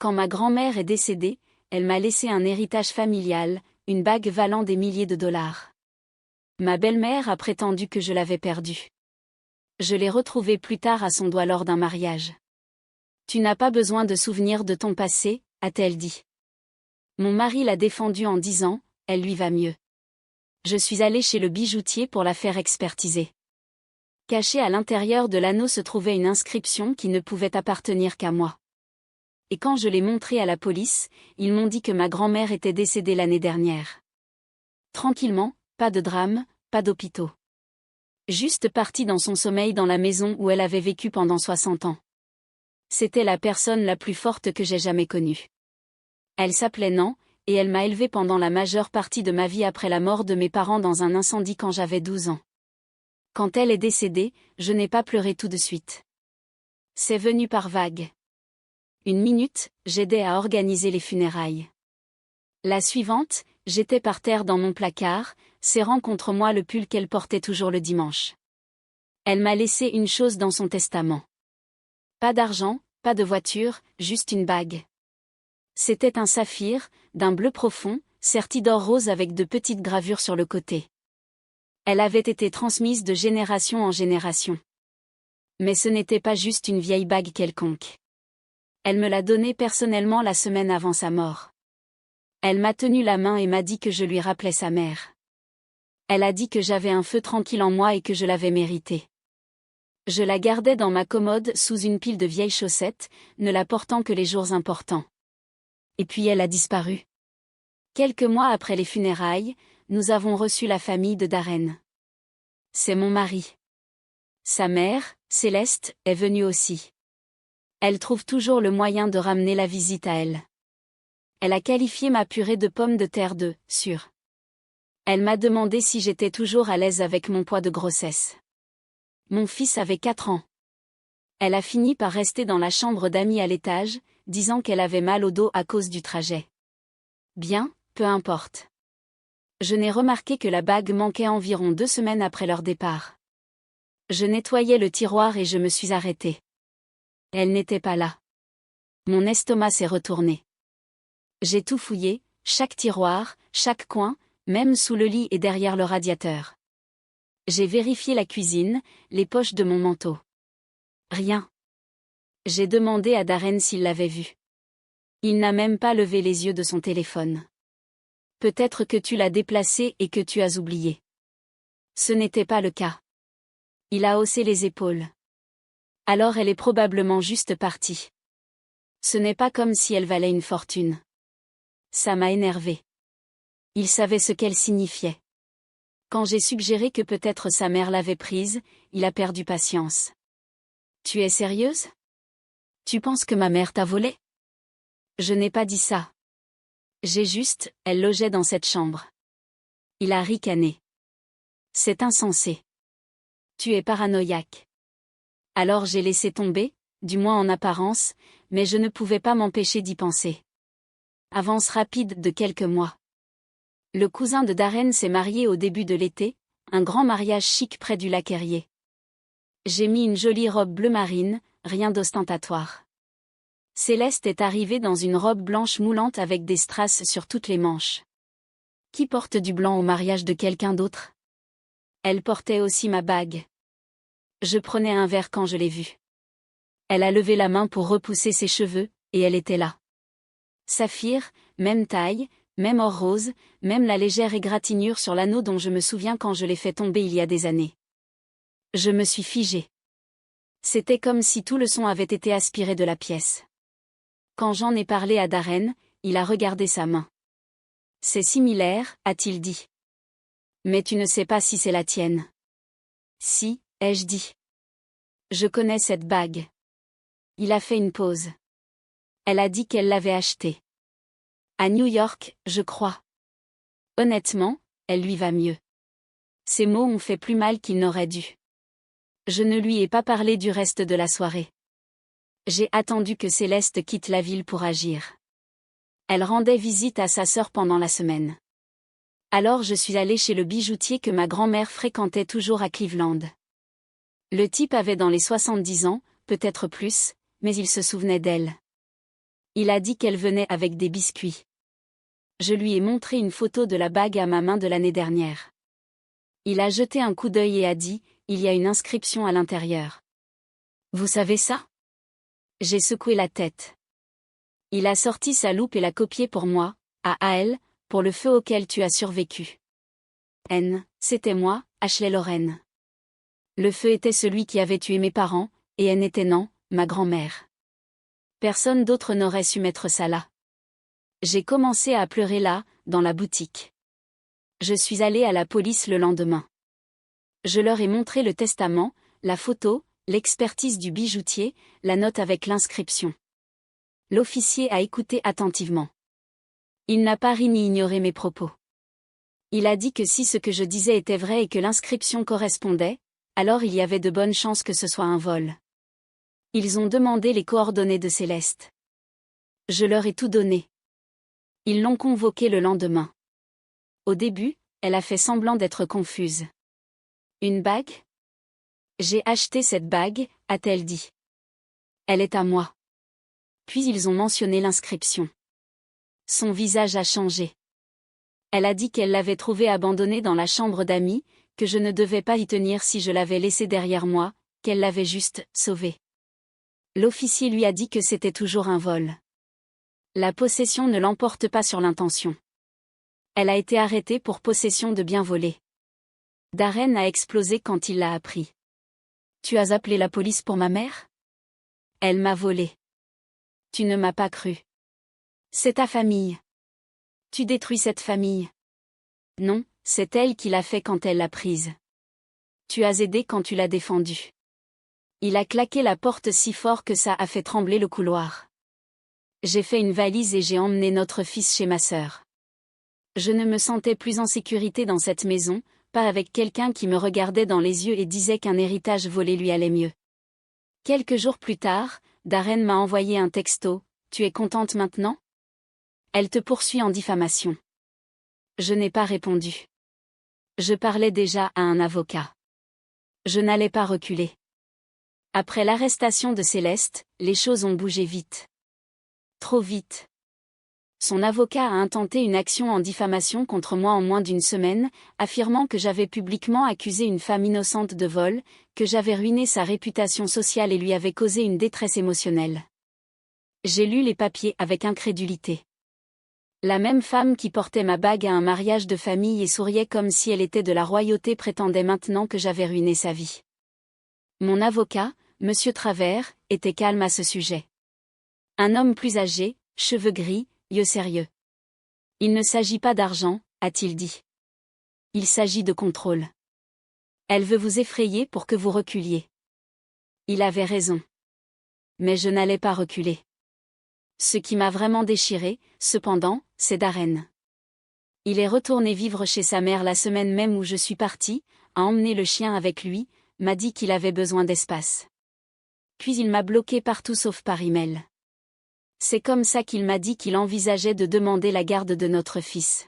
Quand ma grand-mère est décédée, elle m'a laissé un héritage familial, une bague valant des milliers de dollars. Ma belle-mère a prétendu que je l'avais perdue. Je l'ai retrouvée plus tard à son doigt lors d'un mariage. Tu n'as pas besoin de souvenirs de ton passé, a-t-elle dit. Mon mari l'a défendue en disant, elle lui va mieux. Je suis allée chez le bijoutier pour la faire expertiser. Cachée à l'intérieur de l'anneau se trouvait une inscription qui ne pouvait appartenir qu'à moi. Et quand je l'ai montrée à la police, ils m'ont dit que ma grand-mère était décédée l'année dernière. Tranquillement, pas de drame, pas d'hôpitaux. Juste partie dans son sommeil dans la maison où elle avait vécu pendant 60 ans. C'était la personne la plus forte que j'ai jamais connue. Elle s'appelait Nan, et elle m'a élevée pendant la majeure partie de ma vie après la mort de mes parents dans un incendie quand j'avais 12 ans. Quand elle est décédée, je n'ai pas pleuré tout de suite. C'est venu par vagues. Une minute, j'aidais à organiser les funérailles. La suivante, j'étais par terre dans mon placard, serrant contre moi le pull qu'elle portait toujours le dimanche. Elle m'a laissé une chose dans son testament. Pas d'argent, pas de voiture, juste une bague. C'était un saphir, d'un bleu profond, serti d'or rose avec de petites gravures sur le côté. Elle avait été transmise de génération en génération. Mais ce n'était pas juste une vieille bague quelconque. Elle me l'a donnée personnellement la semaine avant sa mort. Elle m'a tenu la main et m'a dit que je lui rappelais sa mère. Elle a dit que j'avais un feu tranquille en moi et que je l'avais mérité. Je la gardais dans ma commode sous une pile de vieilles chaussettes, ne la portant que les jours importants. Et puis elle a disparu. Quelques mois après les funérailles, nous avons reçu la famille de Darren. C'est mon mari. Sa mère, Céleste, est venue aussi. Elle trouve toujours le moyen de ramener la visite à elle. Elle a qualifié ma purée de pommes de terre de « sûre ». Elle m'a demandé si j'étais toujours à l'aise avec mon poids de grossesse. Mon fils avait 4 ans. Elle a fini par rester dans la chambre d'amis à l'étage, disant qu'elle avait mal au dos à cause du trajet. Bien, peu importe. Je n'ai remarqué que la bague manquait environ 2 semaines après leur départ. Je nettoyais le tiroir et je me suis arrêtée. Elle n'était pas là. Mon estomac s'est retourné. J'ai tout fouillé, chaque tiroir, chaque coin, même sous le lit et derrière le radiateur. J'ai vérifié la cuisine, les poches de mon manteau. Rien. J'ai demandé à Darren s'il l'avait vue. Il n'a même pas levé les yeux de son téléphone. Peut-être que tu l'as déplacé et que tu as oublié. Ce n'était pas le cas. Il a haussé les épaules. Alors elle est probablement juste partie. Ce n'est pas comme si elle valait une fortune. Ça m'a énervé. Il savait ce qu'elle signifiait. Quand j'ai suggéré que peut-être sa mère l'avait prise, il a perdu patience. Tu es sérieuse? Tu penses que ma mère t'a volé? Je n'ai pas dit ça. J'ai juste, elle logeait dans cette chambre. Il a ricané. C'est insensé. Tu es paranoïaque. Alors j'ai laissé tomber, du moins en apparence, mais je ne pouvais pas m'empêcher d'y penser. Avance rapide de quelques mois. Le cousin de Darren s'est marié au début de l'été, un grand mariage chic près du lac Erie. J'ai mis une jolie robe bleu marine, rien d'ostentatoire. Céleste est arrivée dans une robe blanche moulante avec des strass sur toutes les manches. Qui porte du blanc au mariage de quelqu'un d'autre? Elle portait aussi ma bague. Je prenais un verre quand je l'ai vue. Elle a levé la main pour repousser ses cheveux, et elle était là. Saphir, même taille, même or rose, même la légère égratignure sur l'anneau dont je me souviens quand je l'ai fait tomber il y a des années. Je me suis figée. C'était comme si tout le son avait été aspiré de la pièce. Quand j'en ai parlé à Darren, il a regardé sa main. C'est similaire, a-t-il dit. Mais tu ne sais pas si c'est la tienne. Si, ai-je dit. Je connais cette bague. Il a fait une pause. Elle a dit qu'elle l'avait achetée. À New York, je crois. Honnêtement, elle lui va mieux. Ces mots ont fait plus mal qu'ils n'auraient dû. Je ne lui ai pas parlé du reste de la soirée. J'ai attendu que Céleste quitte la ville pour agir. Elle rendait visite à sa sœur pendant la semaine. Alors je suis allée chez le bijoutier que ma grand-mère fréquentait toujours à Cleveland. Le type avait dans les 70 ans, peut-être plus, mais il se souvenait d'elle. Il a dit qu'elle venait avec des biscuits. Je lui ai montré une photo de la bague à ma main de l'année dernière. Il a jeté un coup d'œil et a dit, il y a une inscription à l'intérieur. Vous savez ça? J'ai secoué la tête. Il a sorti sa loupe et l'a copiée pour moi, à AL, pour le feu auquel tu as survécu. N, c'était moi, Ashley Lorraine. Le feu était celui qui avait tué mes parents, et N était non, ma grand-mère. Personne d'autre n'aurait su mettre ça là. J'ai commencé à pleurer là, dans la boutique. Je suis allée à la police le lendemain. Je leur ai montré le testament, la photo, l'expertise du bijoutier, la note avec l'inscription. L'officier a écouté attentivement. Il n'a pas ri ni ignoré mes propos. Il a dit que si ce que je disais était vrai et que l'inscription correspondait, alors il y avait de bonnes chances que ce soit un vol. Ils ont demandé les coordonnées de Céleste. Je leur ai tout donné. Ils l'ont convoquée le lendemain. Au début, elle a fait semblant d'être confuse. Une bague? J'ai acheté cette bague, a-t-elle dit. Elle est à moi. Puis ils ont mentionné l'inscription. Son visage a changé. Elle a dit qu'elle l'avait trouvée abandonnée dans la chambre d'amis, que je ne devais pas y tenir si je l'avais laissée derrière moi, qu'elle l'avait juste sauvée. L'officier lui a dit que c'était toujours un vol. La possession ne l'emporte pas sur l'intention. Elle a été arrêtée pour possession de biens volés. Darren a explosé quand il l'a appris. Tu as appelé la police pour ma mère? Elle m'a volé. Tu ne m'as pas cru. C'est ta famille. Tu détruis cette famille. Non, c'est elle qui l'a fait quand elle l'a prise. Tu as aidé quand tu l'as défendue. Il a claqué la porte si fort que ça a fait trembler le couloir. J'ai fait une valise et j'ai emmené notre fils chez ma sœur. Je ne me sentais plus en sécurité dans cette maison, pas avec quelqu'un qui me regardait dans les yeux et disait qu'un héritage volé lui allait mieux. Quelques jours plus tard, Darren m'a envoyé un texto, « Tu es contente maintenant? Elle te poursuit en diffamation. » Je n'ai pas répondu. Je parlais déjà à un avocat. Je n'allais pas reculer. Après l'arrestation de Céleste, les choses ont bougé vite. Trop vite. Son avocat a intenté une action en diffamation contre moi en moins d'une semaine, affirmant que j'avais publiquement accusé une femme innocente de vol, que j'avais ruiné sa réputation sociale et lui avais causé une détresse émotionnelle. J'ai lu les papiers avec incrédulité. La même femme qui portait ma bague à un mariage de famille et souriait comme si elle était de la royauté prétendait maintenant que j'avais ruiné sa vie. Mon avocat, Monsieur Travers, était calme à ce sujet. Un homme plus âgé, cheveux gris, yeux sérieux. Il ne s'agit pas d'argent, a-t-il dit. Il s'agit de contrôle. Elle veut vous effrayer pour que vous reculiez. Il avait raison. Mais je n'allais pas reculer. Ce qui m'a vraiment déchiré, cependant, c'est Darren. Il est retourné vivre chez sa mère la semaine même où je suis partie, a emmené le chien avec lui, m'a dit qu'il avait besoin d'espace. Puis il m'a bloqué partout sauf par email. C'est comme ça qu'il m'a dit qu'il envisageait de demander la garde de notre fils.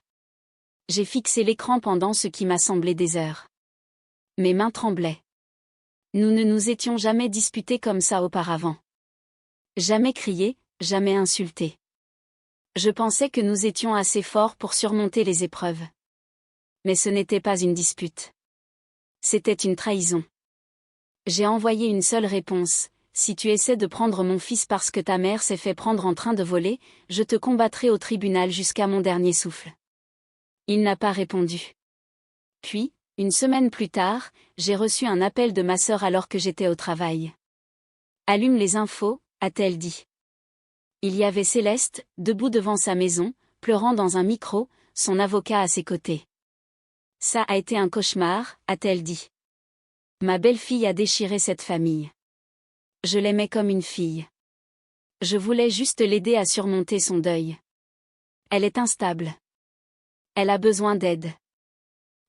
J'ai fixé l'écran pendant ce qui m'a semblé des heures. Mes mains tremblaient. Nous ne nous étions jamais disputés comme ça auparavant. Jamais crié, jamais insulté. Je pensais que nous étions assez forts pour surmonter les épreuves. Mais ce n'était pas une dispute. C'était une trahison. J'ai envoyé une seule réponse. Si tu essaies de prendre mon fils parce que ta mère s'est fait prendre en train de voler, je te combattrai au tribunal jusqu'à mon dernier souffle. Il n'a pas répondu. Puis, une semaine plus tard, j'ai reçu un appel de ma sœur alors que j'étais au travail. Allume les infos, a-t-elle dit. Il y avait Céleste, debout devant sa maison, pleurant dans un micro, son avocat à ses côtés. Ça a été un cauchemar, a-t-elle dit. Ma belle-fille a déchiré cette famille. Je l'aimais comme une fille. Je voulais juste l'aider à surmonter son deuil. Elle est instable. Elle a besoin d'aide.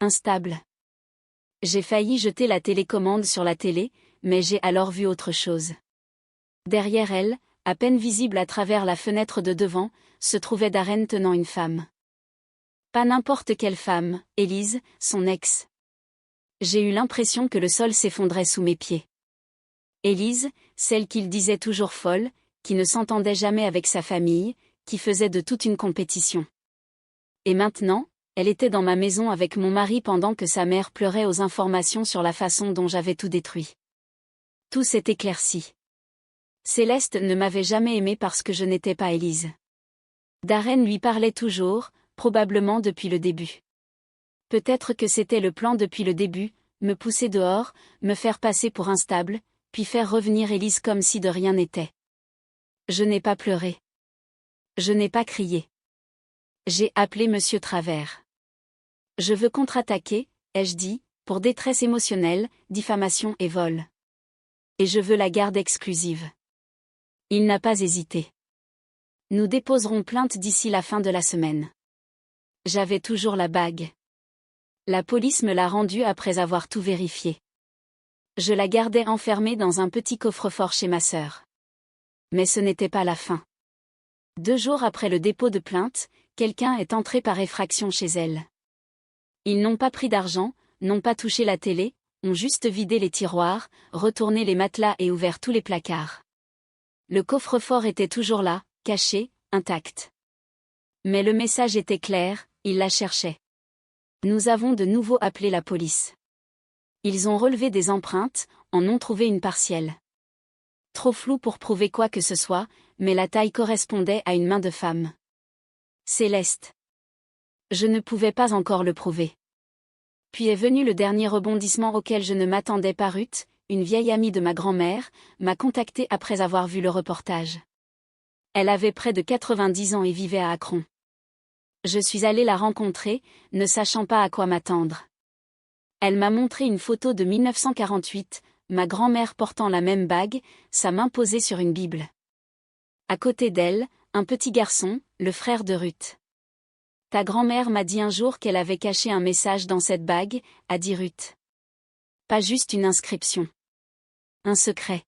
Instable. J'ai failli jeter la télécommande sur la télé, mais j'ai alors vu autre chose. Derrière elle, à peine visible à travers la fenêtre de devant, se trouvait Darren tenant une femme. Pas n'importe quelle femme, Élise, son ex. J'ai eu l'impression que le sol s'effondrait sous mes pieds. Élise, celle qu'il disait toujours folle, qui ne s'entendait jamais avec sa famille, qui faisait de toute une compétition. Et maintenant, elle était dans ma maison avec mon mari pendant que sa mère pleurait aux informations sur la façon dont j'avais tout détruit. Tout s'est éclairci. Céleste ne m'avait jamais aimé parce que je n'étais pas Élise. Darren lui parlait toujours, probablement depuis le début. Peut-être que c'était le plan depuis le début, me pousser dehors, me faire passer pour instable, puis faire revenir Élise comme si de rien n'était. Je n'ai pas pleuré. Je n'ai pas crié. J'ai appelé Monsieur Travers. Je veux contre-attaquer, ai-je dit, pour détresse émotionnelle, diffamation et vol. Et je veux la garde exclusive. Il n'a pas hésité. Nous déposerons plainte d'ici la fin de la semaine. J'avais toujours la bague. La police me l'a rendue après avoir tout vérifié. Je la gardais enfermée dans un petit coffre-fort chez ma sœur. Mais ce n'était pas la fin. 2 jours après le dépôt de plainte, quelqu'un est entré par effraction chez elle. Ils n'ont pas pris d'argent, n'ont pas touché la télé, ont juste vidé les tiroirs, retourné les matelas et ouvert tous les placards. Le coffre-fort était toujours là, caché, intact. Mais le message était clair, ils la cherchaient. Nous avons de nouveau appelé la police. Ils ont relevé des empreintes, en ont trouvé une partielle. Trop flou pour prouver quoi que ce soit, mais la taille correspondait à une main de femme. Céleste. Je ne pouvais pas encore le prouver. Puis est venu le dernier rebondissement auquel je ne m'attendais pas. Ruth, une vieille amie de ma grand-mère, m'a contactée après avoir vu le reportage. Elle avait près de 90 ans et vivait à Akron. Je suis allée la rencontrer, ne sachant pas à quoi m'attendre. Elle m'a montré une photo de 1948, ma grand-mère portant la même bague, sa main posée sur une Bible. À côté d'elle, un petit garçon, le frère de Ruth. Ta grand-mère m'a dit un jour qu'elle avait caché un message dans cette bague, a dit Ruth. Pas juste une inscription. Un secret.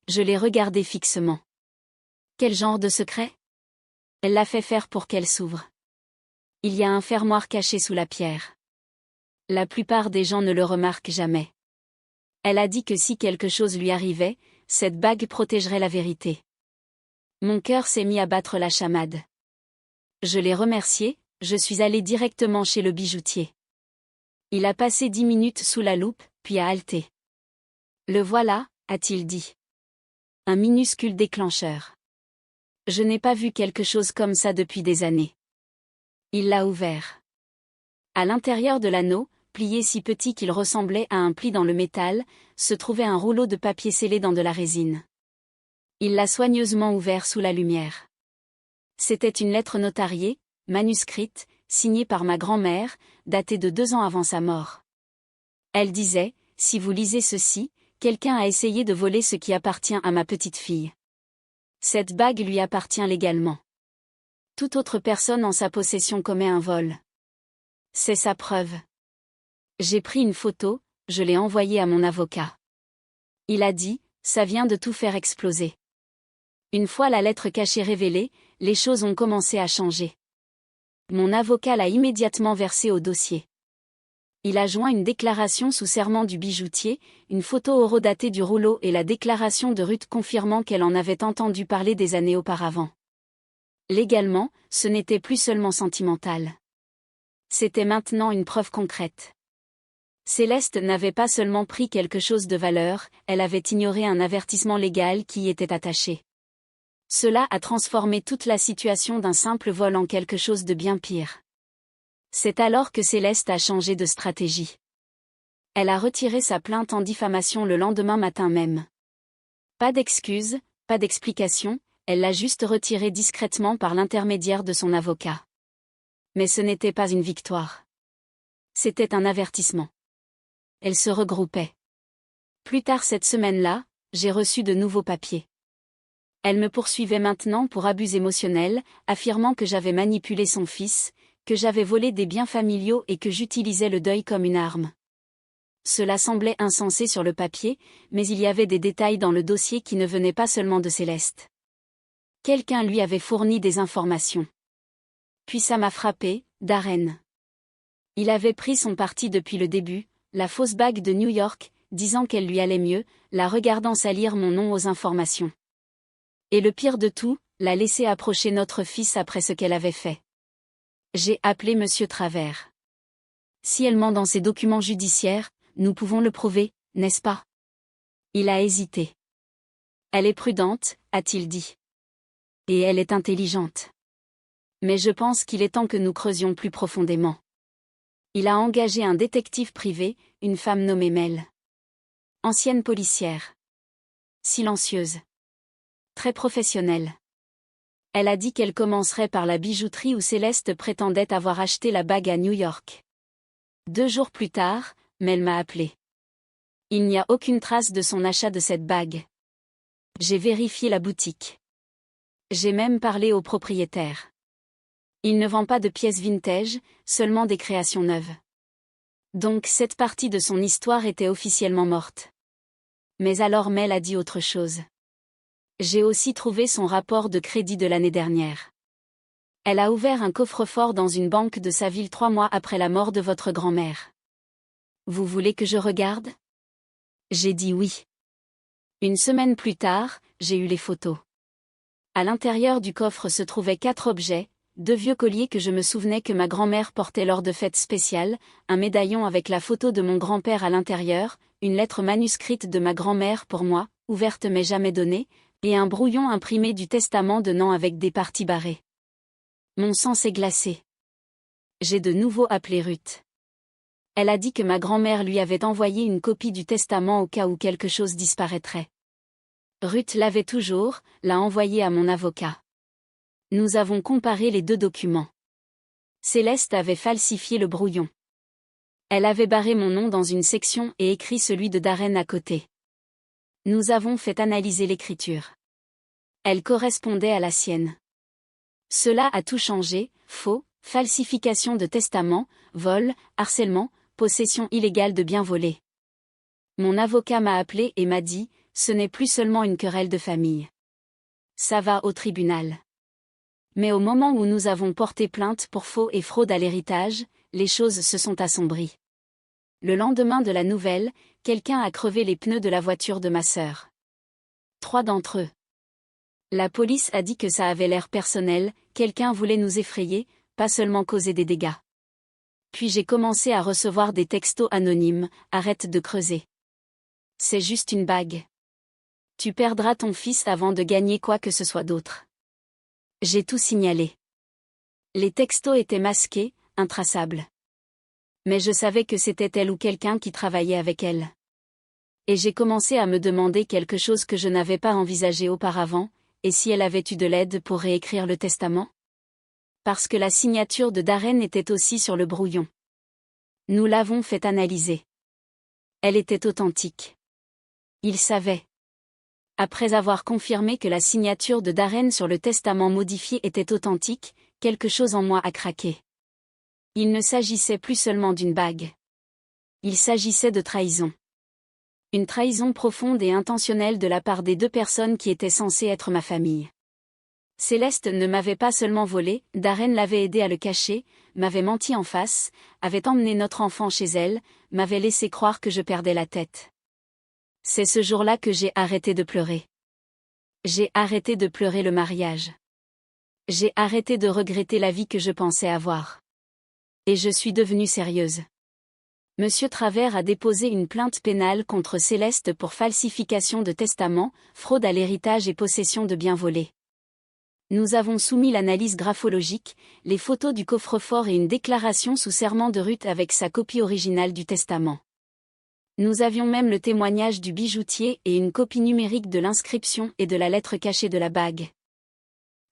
Je l'ai regardé fixement. Quel genre de secret? Elle l'a fait faire pour qu'elle s'ouvre. Il y a un fermoir caché sous la pierre. La plupart des gens ne le remarquent jamais. Elle a dit que si quelque chose lui arrivait, cette bague protégerait la vérité. Mon cœur s'est mis à battre la chamade. Je l'ai remercié, je suis allée directement chez le bijoutier. Il a passé 10 minutes sous la loupe, puis a halté. Le voilà, a-t-il dit. Un minuscule déclencheur. Je n'ai pas vu quelque chose comme ça depuis des années. Il l'a ouvert. À l'intérieur de l'anneau, plié si petit qu'il ressemblait à un pli dans le métal, se trouvait un rouleau de papier scellé dans de la résine. Il l'a soigneusement ouvert sous la lumière. C'était une lettre notariée, manuscrite, signée par ma grand-mère, datée de 2 ans avant sa mort. Elle disait, si vous lisez ceci, quelqu'un a essayé de voler ce qui appartient à ma petite fille. Cette bague lui appartient légalement. Toute autre personne en sa possession commet un vol. C'est sa preuve. J'ai pris une photo, je l'ai envoyée à mon avocat. Il a dit, ça vient de tout faire exploser. Une fois la lettre cachée révélée, les choses ont commencé à changer. Mon avocat l'a immédiatement versée au dossier. Il a joint une déclaration sous serment du bijoutier, une photo horodatée du rouleau et la déclaration de Ruth confirmant qu'elle en avait entendu parler des années auparavant. Légalement, ce n'était plus seulement sentimental. C'était maintenant une preuve concrète. Céleste n'avait pas seulement pris quelque chose de valeur, elle avait ignoré un avertissement légal qui y était attaché. Cela a transformé toute la situation d'un simple vol en quelque chose de bien pire. C'est alors que Céleste a changé de stratégie. Elle a retiré sa plainte en diffamation le lendemain matin même. Pas d'excuses, pas d'explication, elle l'a juste retirée discrètement par l'intermédiaire de son avocat. Mais ce n'était pas une victoire. C'était un avertissement. Elle se regroupait. Plus tard cette semaine-là, j'ai reçu de nouveaux papiers. Elle me poursuivait maintenant pour abus émotionnels, affirmant que j'avais manipulé son fils, que j'avais volé des biens familiaux et que j'utilisais le deuil comme une arme. Cela semblait insensé sur le papier, mais il y avait des détails dans le dossier qui ne venaient pas seulement de Céleste. Quelqu'un lui avait fourni des informations. Puis ça m'a frappé, Darren. Il avait pris son parti depuis le début, la fausse bague de New York, disant qu'elle lui allait mieux, la regardant salir mon nom aux informations. Et le pire de tout, la laisser approcher notre fils après ce qu'elle avait fait. J'ai appelé Monsieur Travers. Si elle ment dans ses documents judiciaires, nous pouvons le prouver, n'est-ce pas? Il a hésité. Elle est prudente, a-t-il dit. Et elle est intelligente. Mais je pense qu'il est temps que nous creusions plus profondément. Il a engagé un détective privé, une femme nommée Mel. Ancienne policière. Silencieuse. Très professionnelle. Elle a dit qu'elle commencerait par la bijouterie où Céleste prétendait avoir acheté la bague à New York. 2 jours plus tard, Mel m'a appelé. Il n'y a aucune trace de son achat de cette bague. J'ai vérifié la boutique. J'ai même parlé au propriétaire. Il ne vend pas de pièces vintage, seulement des créations neuves. Donc cette partie de son histoire était officiellement morte. Mais alors Mel a dit autre chose. J'ai aussi trouvé son rapport de crédit de l'année dernière. Elle a ouvert un coffre-fort dans une banque de sa ville 3 mois après la mort de votre grand-mère. Vous voulez que je regarde? J'ai dit oui. 1 semaine plus tard, j'ai eu les photos. À l'intérieur du coffre se trouvaient 4 objets, 2 vieux colliers que je me souvenais que ma grand-mère portait lors de fêtes spéciales, un médaillon avec la photo de mon grand-père à l'intérieur, une lettre manuscrite de ma grand-mère pour moi, ouverte mais jamais donnée, et un brouillon imprimé du testament de Nan avec des parties barrées. Mon sang s'est glacé. J'ai de nouveau appelé Ruth. Elle a dit que ma grand-mère lui avait envoyé une copie du testament au cas où quelque chose disparaîtrait. Ruth l'avait toujours, l'a envoyé à mon avocat. Nous avons comparé les 2 documents. Céleste avait falsifié le brouillon. Elle avait barré mon nom dans une section et écrit celui de Darren à côté. Nous avons fait analyser l'écriture. Elle correspondait à la sienne. Cela a tout changé, faux, falsification de testament, vol, harcèlement, possession illégale de biens volés. Mon avocat m'a appelé et m'a dit, ce n'est plus seulement une querelle de famille. Ça va au tribunal. Mais au moment où nous avons porté plainte pour faux et fraude à l'héritage, les choses se sont assombries. Le lendemain de la nouvelle, quelqu'un a crevé les pneus de la voiture de ma sœur. 3 d'entre eux. La police a dit que ça avait l'air personnel, quelqu'un voulait nous effrayer, pas seulement causer des dégâts. Puis j'ai commencé à recevoir des textos anonymes, arrête de creuser. C'est juste une bague. Tu perdras ton fils avant de gagner quoi que ce soit d'autre. J'ai tout signalé. Les textos étaient masqués, intraçables. Mais je savais que c'était elle ou quelqu'un qui travaillait avec elle. Et j'ai commencé à me demander quelque chose que je n'avais pas envisagé auparavant, et si elle avait eu de l'aide pour réécrire le testament? Parce que la signature de Darren était aussi sur le brouillon. Nous l'avons fait analyser. Elle était authentique. Il savait. Après avoir confirmé que la signature de Darren sur le testament modifié était authentique, quelque chose en moi a craqué. Il ne s'agissait plus seulement d'une bague. Il s'agissait de trahison. Une trahison profonde et intentionnelle de la part des 2 personnes qui étaient censées être ma famille. Céleste ne m'avait pas seulement volé, Darren l'avait aidé à le cacher, m'avait menti en face, avait emmené notre enfant chez elle, m'avait laissé croire que je perdais la tête. C'est ce jour-là que j'ai arrêté de pleurer. J'ai arrêté de pleurer le mariage. J'ai arrêté de regretter la vie que je pensais avoir. Et je suis devenue sérieuse. Monsieur Travers a déposé une plainte pénale contre Céleste pour falsification de testament, fraude à l'héritage et possession de biens volés. Nous avons soumis l'analyse graphologique, les photos du coffre-fort et une déclaration sous serment de Ruth avec sa copie originale du testament. Nous avions même le témoignage du bijoutier et une copie numérique de l'inscription et de la lettre cachée de la bague.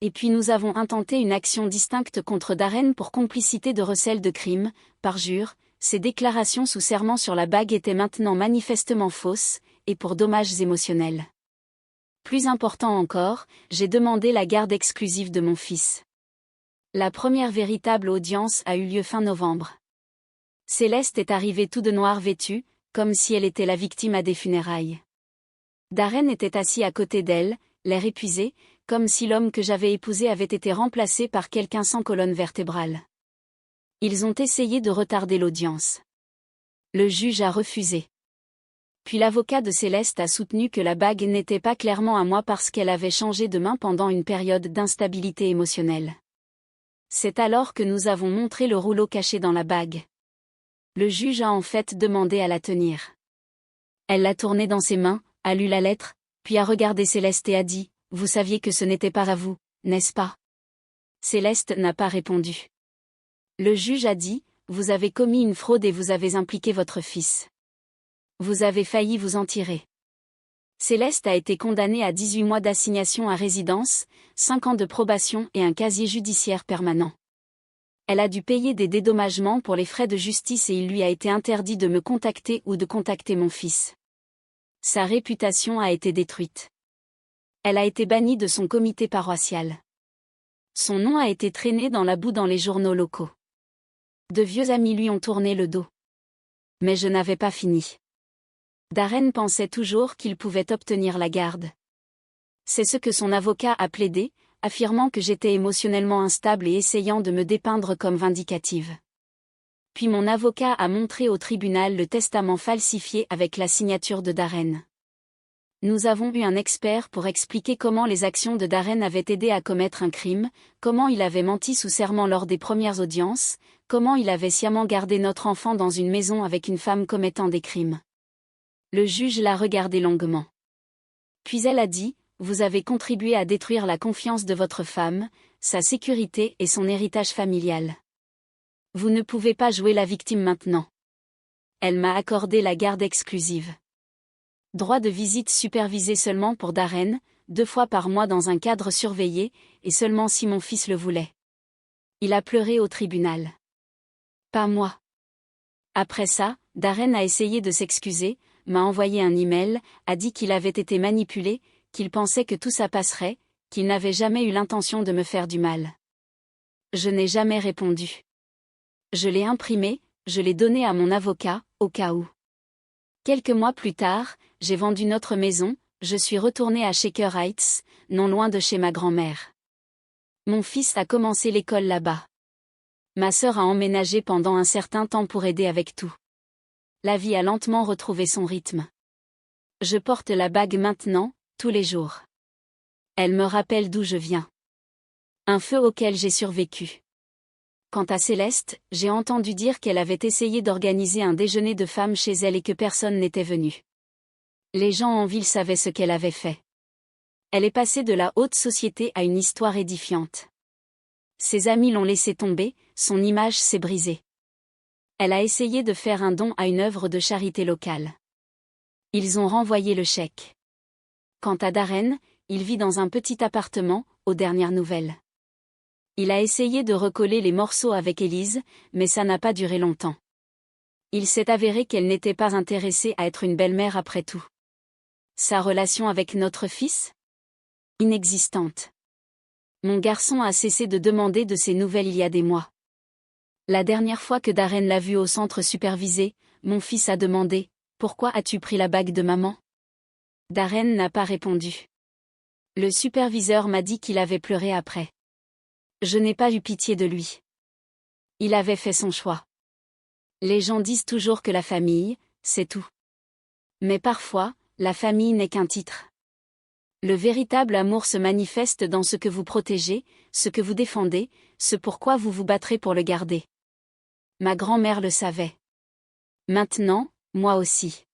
Et puis nous avons intenté une action distincte contre Darren pour complicité de recel de crime, parjure. Ces déclarations sous serment sur la bague étaient maintenant manifestement fausses, et pour dommages émotionnels. Plus important encore, j'ai demandé la garde exclusive de mon fils. La première véritable audience a eu lieu fin novembre. Céleste est arrivée tout de noir vêtue, comme si elle était la victime à des funérailles. Darren était assis à côté d'elle, l'air épuisé, comme si l'homme que j'avais épousé avait été remplacé par quelqu'un sans colonne vertébrale. Ils ont essayé de retarder l'audience. Le juge a refusé. Puis l'avocat de Céleste a soutenu que la bague n'était pas clairement à moi parce qu'elle avait changé de main pendant une période d'instabilité émotionnelle. C'est alors que nous avons montré le rouleau caché dans la bague. Le juge a en fait demandé à la tenir. Elle l'a tournée dans ses mains, a lu la lettre, puis a regardé Céleste et a dit « Vous saviez que ce n'était pas à vous, n'est-ce pas ?» Céleste n'a pas répondu. Le juge a dit « Vous avez commis une fraude et vous avez impliqué votre fils. Vous avez failli vous en tirer. » Céleste a été condamnée à 18 mois d'assignation à résidence, 5 ans de probation et un casier judiciaire permanent. Elle a dû payer des dédommagements pour les frais de justice et il lui a été interdit de me contacter ou de contacter mon fils. Sa réputation a été détruite. Elle a été bannie de son comité paroissial. Son nom a été traîné dans la boue dans les journaux locaux. De vieux amis lui ont tourné le dos. Mais je n'avais pas fini. Darren pensait toujours qu'il pouvait obtenir la garde. C'est ce que son avocat a plaidé, affirmant que j'étais émotionnellement instable et essayant de me dépeindre comme vindicative. Puis mon avocat a montré au tribunal le testament falsifié avec la signature de Darren. Nous avons eu un expert pour expliquer comment les actions de Darren avaient aidé à commettre un crime, comment il avait menti sous serment lors des premières audiences, comment il avait sciemment gardé notre enfant dans une maison avec une femme commettant des crimes. Le juge l'a regardé longuement. Puis elle a dit « Vous avez contribué à détruire la confiance de votre femme, sa sécurité et son héritage familial. Vous ne pouvez pas jouer la victime maintenant. » Elle m'a accordé la garde exclusive. Droit de visite supervisé seulement pour Darren, 2 fois par mois dans un cadre surveillé, et seulement si mon fils le voulait. Il a pleuré au tribunal. Pas moi. Après ça, Darren a essayé de s'excuser, m'a envoyé un email, a dit qu'il avait été manipulé, qu'il pensait que tout ça passerait, qu'il n'avait jamais eu l'intention de me faire du mal. Je n'ai jamais répondu. Je l'ai imprimé, je l'ai donné à mon avocat, au cas où. Quelques mois plus tard, j'ai vendu notre maison, je suis retournée à Shaker Heights, non loin de chez ma grand-mère. Mon fils a commencé l'école là-bas. Ma sœur a emménagé pendant un certain temps pour aider avec tout. La vie a lentement retrouvé son rythme. Je porte la bague maintenant, tous les jours. Elle me rappelle d'où je viens. Un feu auquel j'ai survécu. Quant à Céleste, j'ai entendu dire qu'elle avait essayé d'organiser un déjeuner de femmes chez elle et que personne n'était venu. Les gens en ville savaient ce qu'elle avait fait. Elle est passée de la haute société à une histoire édifiante. Ses amis l'ont laissée tomber, son image s'est brisée. Elle a essayé de faire un don à une œuvre de charité locale. Ils ont renvoyé le chèque. Quant à Darren, il vit dans un petit appartement, aux dernières nouvelles. Il a essayé de recoller les morceaux avec Élise, mais ça n'a pas duré longtemps. Il s'est avéré qu'elle n'était pas intéressée à être une belle-mère après tout. Sa relation avec notre fils ? Inexistante. Mon garçon a cessé de demander de ses nouvelles il y a des mois. La dernière fois que Darren l'a vu au centre supervisé, mon fils a demandé « Pourquoi as-tu pris la bague de maman ?» Darren n'a pas répondu. Le superviseur m'a dit qu'il avait pleuré après. Je n'ai pas eu pitié de lui. Il avait fait son choix. Les gens disent toujours que la famille, c'est tout. Mais parfois, la famille n'est qu'un titre. Le véritable amour se manifeste dans ce que vous protégez, ce que vous défendez, ce pourquoi vous vous battrez pour le garder. Ma grand-mère le savait. Maintenant, moi aussi.